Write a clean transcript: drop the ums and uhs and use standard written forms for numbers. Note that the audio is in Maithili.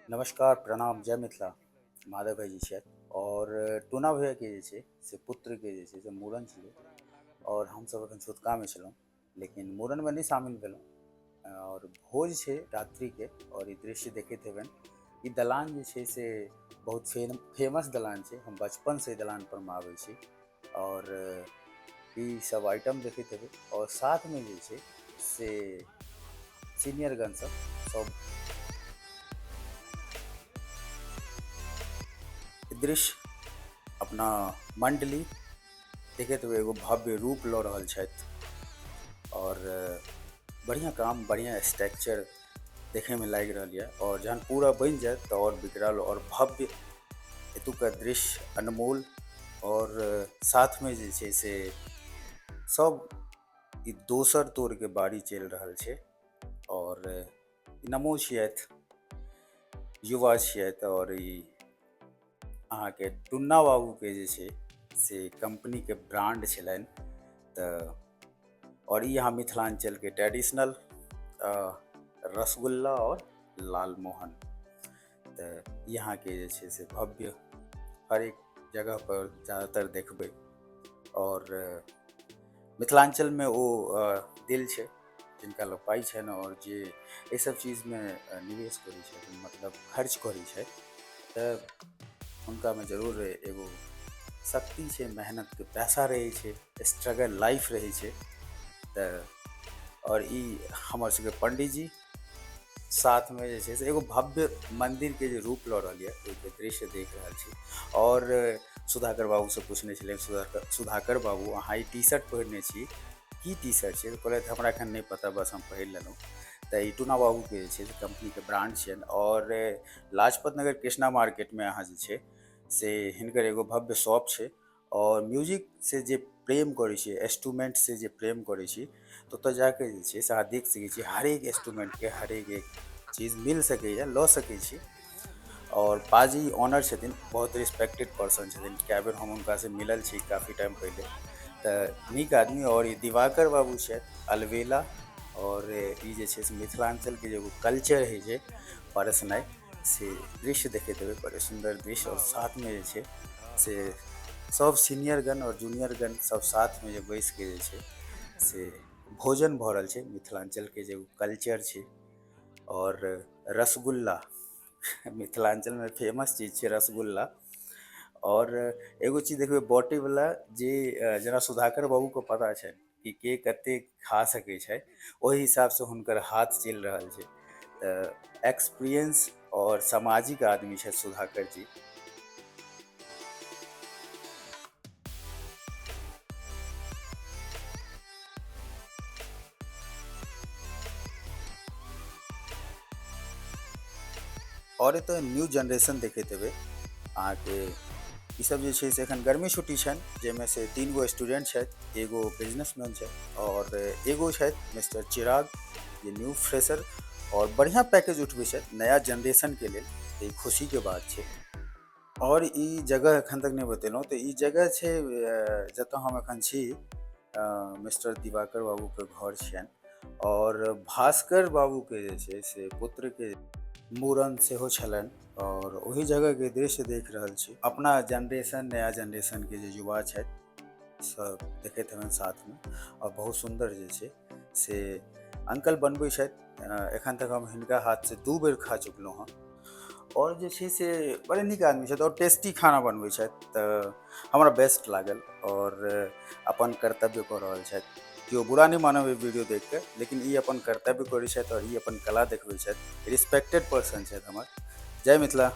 नमस्कार, प्रणाम, जय मिथिला। माधव भाईजी छथि और टूना भैयाके जे छै से पुत्रके जे छै से मूड़न छलै और हमसब एखन छूतकामे छलहुँ, लेकिन मूड़नमे नहि शामिल भेलहुँ और भोज छै रात्रिके और ई दृश्य देखैत हेबनि। ई दलान जे छै से बहुत फेमस दलान छै, हम बचपनसँ एहि दलानपर मे आबै छी और ई सब आइटम देखैत हेबै और साथमे जे छै से सीनियरगण सब दृश्य अपना मंडली देखैत हुए एगो भव्य रूप लऽ रहल छथि और बढ़िया काम, बढ़िया स्ट्रक्चर देखेमे लागि रहल यऽ और जहन पूरा बनि जायत तऽ और विकराल और भव्य एतुका दृश्य अनमोल और साथमे जे छै से सब ई दोसर तोरके बारी चलि रहल छै और ई नमो छियथि, युवा छियथि और ई अहाँके टुन्ना बाबूके जे छै से कंपनीके ब्रांड छलनि। तऽ और ई अहाँ मिथिलांचलके ट्रेडिशनल रसगुल्ला और लालमोहन, तऽ ई अहाँके जे छै से भव्य हर एक जगह पर ज़्यादातर देखबै और मिथिलांचलमे ओ दिल छै जिनका लग पाइ छनि और जे एहि सब चीजमे निवेश करै छथिन, मतलब खर्च करै छथि, तऽ हुनकामे जरूर एगो शक्ति छै, मेहनतके पैसा रहै छै, स्ट्रगल लाइफ रहै छै। तऽ और ई हमर सबके पंडितजी साथमे जे छै से एगो भव्य मन्दिरके जे रूप लऽ रहल यऽ ओहिके दृश्य देख रहल छी और सुधाकर बाबूसँ पूछने छलियै, सुधाकर बाबू अहाँ ई टी शर्ट पहिरने छी, की टी शर्ट छै? तऽ कहलथि हमरा एखन नहि पता, बस हम पहिर लेलहुँ। तऽ ई टूना बाबूके जे छै से कंपनीके ब्रांड छियनि और लाजपत नगर कृष्णा मार्केटमे अहाँ जे छै से हिनकर एगो भव्य शॉप छै और म्यूजिक से जे प्रेम करै छी, इंस्ट्रूमेंट से जे प्रेम करै छी, तऽ ओतऽ जाके जे छै से अहाँ देख सकै छी हरेक इंस्ट्रूमेंटके हरेक एक चीज मिल सकैए, लऽ सकै छी। और पाजी ऑनर छथिन, बहुत रिस्पेक्टेड पर्सन छथिन, कए बेर हम हुनकासँ मिलल छी काफ़ी टाइम पहिले। तऽ नीक आदमी और ई दिवाकर बाबू छथि अलवेला और ई जे छै से मिथिलांचलके जे एगो कल्चर होइ छै परसनाइ, से दृश्य देखैत हेबै, बड़े सुंदर दृश्य और साथमे जे छै से सब सीनियरगण और जूनियरगण सब साथमे जे बैस के जे छै से भोजन भऽ रहल छै। मिथिलांचलके जे एगो कल्चर छै और रसगुल्ला मिथिलांचलमे फेमस चीज छै रसगुल्ला। और एगो चीज देखबै बाँटैवला जे जेना सुधाकर बाबूके पता छै कि के कतेक खा सकै छै, ओहि हिसाबसँ हुनकर हाथ चलि रहल छै। तऽ एक्सपीरियंस और सामाजिक आदमी छै सुधाकर जी। और एतऽ न्यू जनरेशन देखैत हेबै अहाँके, ई सब जे छै से एखन गर्मी छुट्टी छनि, जाहिमे से 3 गो स्टूडेंट छथि, एगो बिजनेसमैन छथि और एगो छथि मिस्टर चिराग, जे न्यू फ्रेशर और बढ़िया पैकेज उठबै छथि नया जनरेशनके लेल, तऽ ई खुशीके बात छै। और ई जगह एखन तक नहि बतेलहुँ, तऽ ई जगह छै जतऽ हम एखन छी, मिस्टर दिवाकर बाबूके घर छियनि और भास्कर बाबूके जे छै से पुत्रके मूड़न सेहो छलनि और ओही जगहके दृश्य देख रहल छी। अपना जनरेशन, नया जनरेशनके जे युवा छथि सब देखैत हेबनि साथमे और बहुत सुन्दर जे छै से अंकल बनबै छथि। एखन तक हम हिनका हाथसँ 2 बेर खा चुकलहुँ हँ और जे छै से बड़े नीक आदमी छथि और टेस्टी खाना बनबै छथि, तऽ हमरा बेस्ट लागल और अपन कर्तव्य कऽ रहल छथि। केओ बुरा नहीं मानब ई वीडियो देख के, लेकिन ई अपन कर्तव्य करै छथि और ई अपन कला देखबै छथि, रिस्पेक्टेड पर्सन छथि हमर। जय मिथिला।